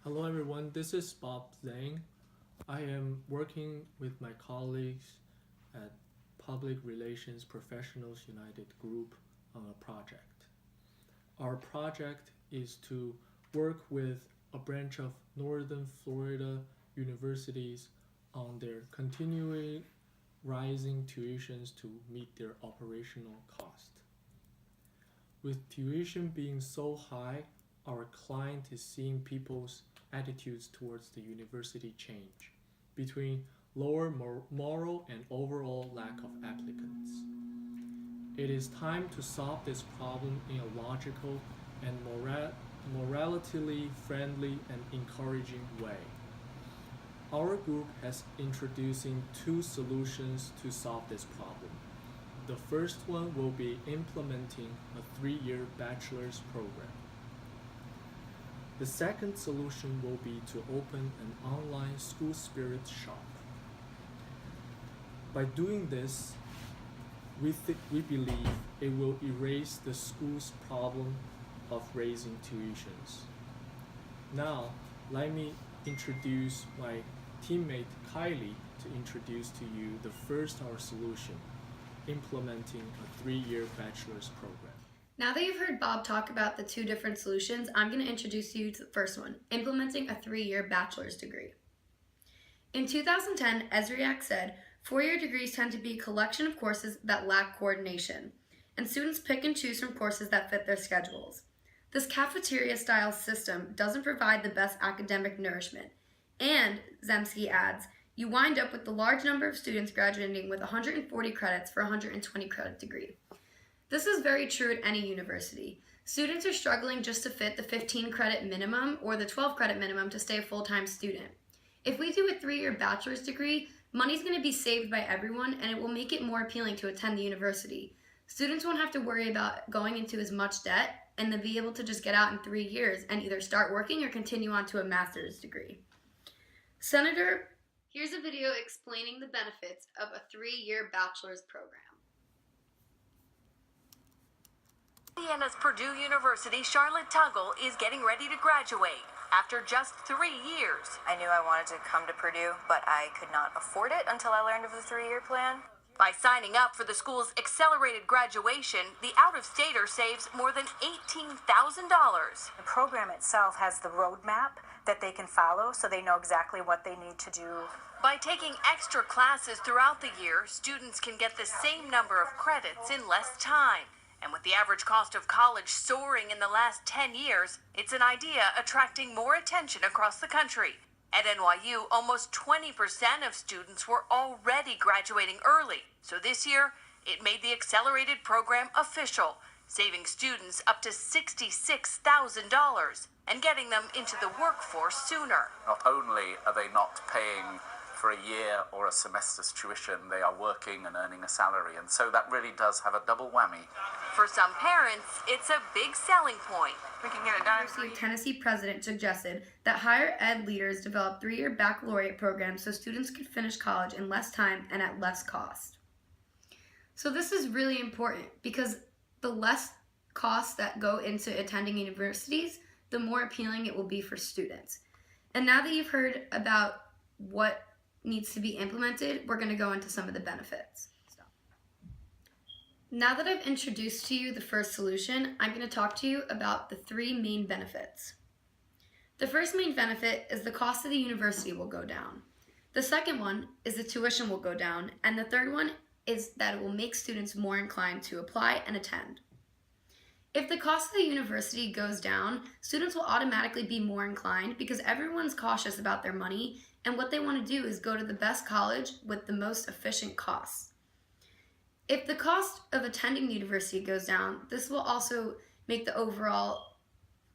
Hello everyone, this is Bob Zhang. I am working with my colleagues at Public Relations Professionals United group on a project. Our project is to work with a branch of Northern Florida universities on their continuing rising tuitions to meet their operational cost. With tuition being so high, our client is seeing people's attitudes towards the university change between lower moral and overall lack of applicants. It is time to solve this problem in a logical and morally friendly and encouraging way. Our group has introducing two solutions to solve this problem. The first one will be implementing a 3-year bachelor's program. The second solution will be to open an online school spirit shop. By doing this, we believe it will erase the school's problem of raising tuitions. Now, let me introduce my teammate Kylie to introduce to you the first our solution, implementing a 3-year bachelor's program. Now that you've heard Bob talk about the two different solutions, I'm going to introduce you to the first one, implementing a 3-year bachelor's degree. In 2010, Esriak said, 4-year degrees tend to be a collection of courses that lack coordination, and students pick and choose from courses that fit their schedules. This cafeteria-style system doesn't provide the best academic nourishment, and, Zemsky adds, you wind up with the large number of students graduating with 140 credits for a 120 credit degree. This is very true at any university. Students are struggling just to fit the 15 credit minimum or the 12 credit minimum to stay a full-time student. If we do a 3-year bachelor's degree, money's going to be saved by everyone and it will make it more appealing to attend the university. Students won't have to worry about going into as much debt and they'll be able to just get out in 3 years and either start working or continue on to a master's degree. Senator, here's a video explaining the benefits of a 3-year bachelor's program. Indiana's Purdue University Charlotte Tuggle is getting ready to graduate after just 3 years. I knew I wanted to come to Purdue, but I could not afford it until I learned of the 3-year plan. By signing up for the school's accelerated graduation, the out-of-stater saves more than $18,000. The program itself has the roadmap that they can follow so they know exactly what they need to do. By taking extra classes throughout the year, students can get the same number of credits in less time. And with the average cost of college soaring in the last 10 years, it's an idea attracting more attention across the country. At NYU, almost 20% of students were already graduating early. So this year, it made the accelerated program official, saving students up to $66,000 and getting them into the workforce sooner. Not only are they not paying for a year or a semester's tuition, they are working and earning a salary, and so that really does have a double whammy. For some parents, it's a big selling point. We can get it done. University of Tennessee president suggested that higher ed leaders develop 3-year baccalaureate programs so students could finish college in less time and at less cost. So this is really important because the less costs that go into attending universities, the more appealing it will be for students. And now that you've heard about what needs to be implemented, we're going to go into some of the benefits. Now that I've introduced to you the first solution, I'm going to talk to you about the 3 main benefits. The first main benefit is the cost of the university will go down. The second one is the tuition will go down, and the third one is that it will make students more inclined to apply and attend. If the cost of the university goes down, students will automatically be more inclined because everyone's cautious about their money and what they want to do is go to the best college with the most efficient costs. If the cost of attending the university goes down, this will also make the overall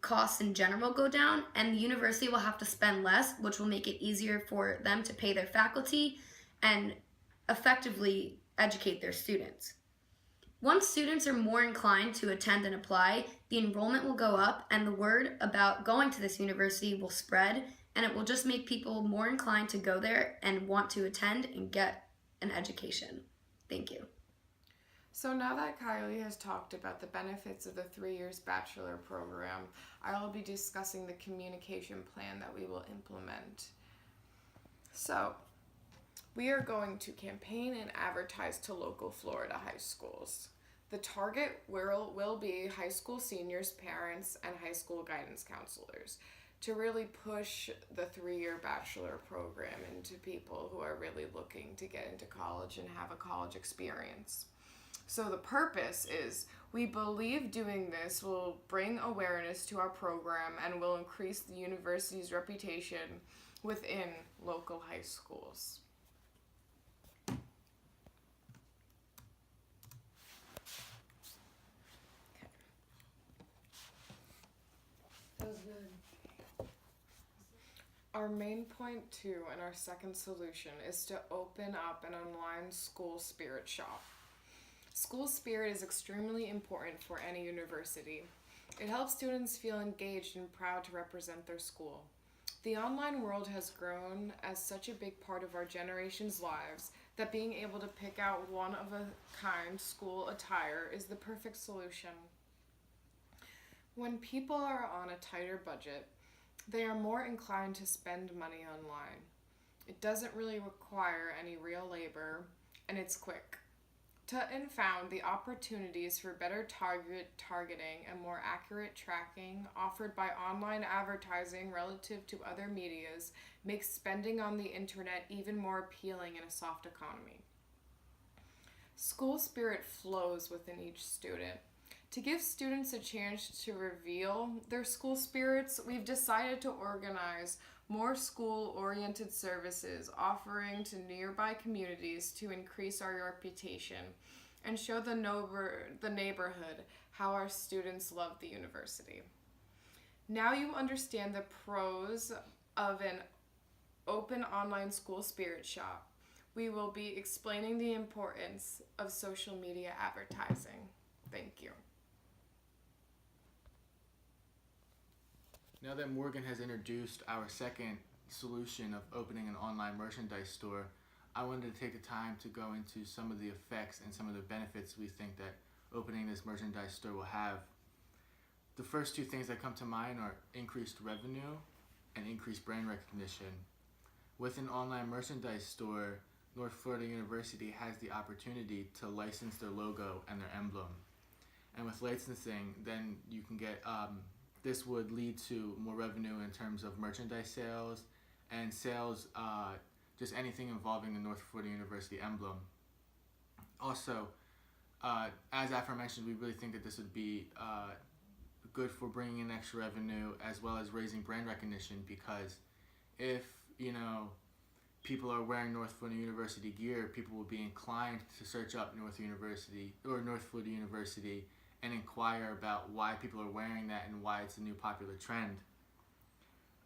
costs in general go down, and the university will have to spend less, which will make it easier for them to pay their faculty and effectively educate their students. Once students are more inclined to attend and apply, the enrollment will go up and the word about going to this university will spread, and it will just make people more inclined to go there and want to attend and get an education. Thank you. So now that Kylie has talked about the benefits of the 3 years bachelor program, I will be discussing the communication plan that we will implement. So, we are going to campaign and advertise to local Florida high schools. The target will be high school seniors, parents, and high school guidance counselors to really push the 3-year bachelor program into people who are really looking to get into college and have a college experience. So the purpose is we believe doing this will bring awareness to our program and will increase the university's reputation within local high schools. That was good. Our main point 2 and our second solution is to open up an online school spirit shop. School spirit is extremely important for any university. It helps students feel engaged and proud to represent their school. The online world has grown as such a big part of our generation's lives that being able to pick out one-of-a-kind school attire is the perfect solution. When people are on a tighter budget, they are more inclined to spend money online. It doesn't really require any real labor, and it's quick. Tutton found the opportunities for better targeting and more accurate tracking offered by online advertising relative to other medias makes spending on the internet even more appealing in a soft economy. School spirit flows within each student. To give students a chance to reveal their school spirits, we've decided to organize more school-oriented services offering to nearby communities to increase our reputation and show the neighborhood how our students love the university. Now you understand the pros of an open online school spirit shop. We will be explaining the importance of social media advertising. Thank you. Now that Morgan has introduced our second solution of opening an online merchandise store, I wanted to take the time to go into some of the effects and some of the benefits we think that opening this merchandise store will have. The first 2 things that come to mind are increased revenue and increased brand recognition. With an online merchandise store, North Florida University has the opportunity to license their logo and their emblem. And with licensing, then you can get this would lead to more revenue in terms of merchandise sales and sales, just anything involving the North Florida University emblem. Also, as aforementioned, we really think that this would be good for bringing in extra revenue as well as raising brand recognition, because if, people are wearing North Florida University gear, people will be inclined to search up North Florida University and inquire about why people are wearing that and why it's a new popular trend.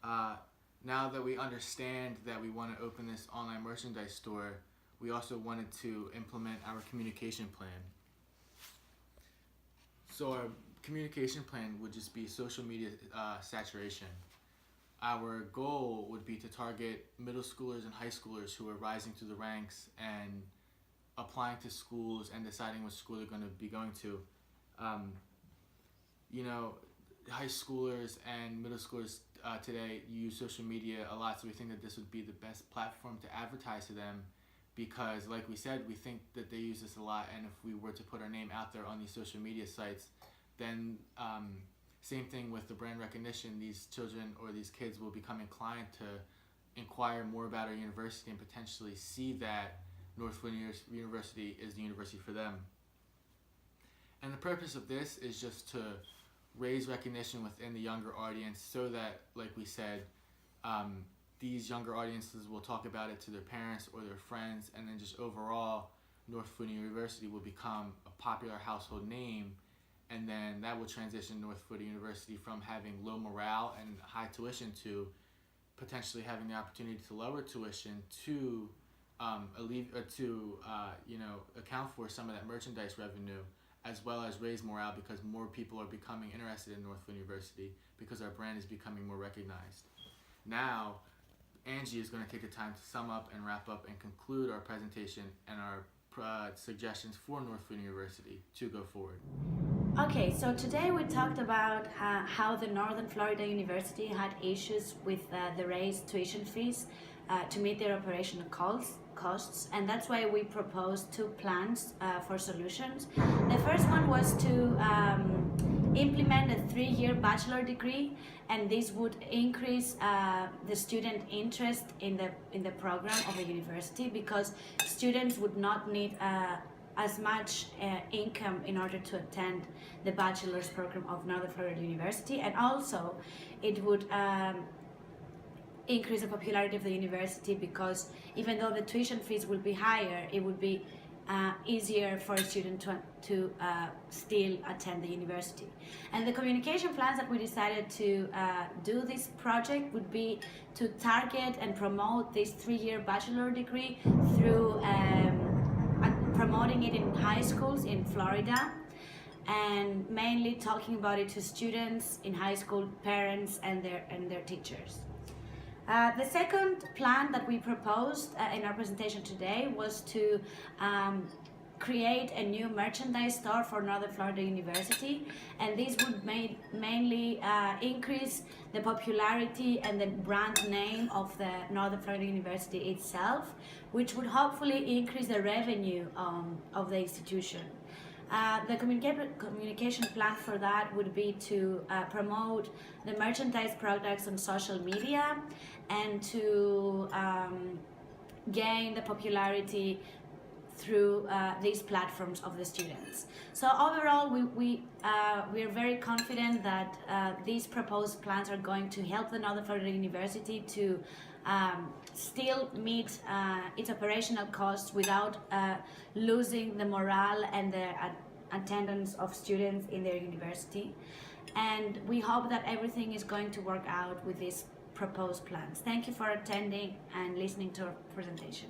Now that we understand that we want to open this online merchandise store, we also wanted to implement our communication plan. So our communication plan would just be social media saturation. Our goal would be to target middle schoolers and high schoolers who are rising through the ranks and applying to schools and deciding what school they're going to be going to. High schoolers and middle schoolers today use social media a lot, so we think that this would be the best platform to advertise to them, because like we said, we think that they use this a lot, and if we were to put our name out there on these social media sites, then same thing with the brand recognition, these children or these kids will become inclined to inquire more about our university and potentially see that North Florida University is the university for them. And the purpose of this is just to raise recognition within the younger audience so that, like we said, these younger audiences will talk about it to their parents or their friends, and then just overall, North Florida University will become a popular household name, and then that will transition North Florida University from having low morale and high tuition to potentially having the opportunity to lower tuition to account for some of that merchandise revenue, as well as raise morale because more people are becoming interested in North Florida University because our brand is becoming more recognized. Now, Angie is going to take the time to sum up and wrap up and conclude our presentation and our suggestions for Northfield University to go forward. Okay, so today we talked about how the Northern Florida University had issues with the raised tuition fees to meet their operational costs, and that's why we proposed two plans for solutions. The first one was to implement a 3-year bachelor degree, and this would increase the student interest in the program of the university, because students would not need as much income in order to attend the bachelor's program of Northern Florida University, and also it would increase the popularity of the university, because even though the tuition fees will be higher, it would be easier for a student to still attend the university. And the communication plans that we decided to do this project would be to target and promote this 3-year bachelor degree through promoting it in high schools in Florida, and mainly talking about it to students in high school, parents, and their teachers. The second plan that we proposed in our presentation today was to create a new merchandise store for Northern Florida University, and this would mainly increase the popularity and the brand name of the Northern Florida University itself, which would hopefully increase the revenue of the institution. The communication plan for that would be to promote the merchandise products on social media and to gain the popularity through these platforms of the students. So overall, we are very confident that these proposed plans are going to help the Northern Florida University to still meet its operational costs without losing the morale and the attendance of students in their university. And we hope that everything is going to work out with these proposed plans. Thank you for attending and listening to our presentation.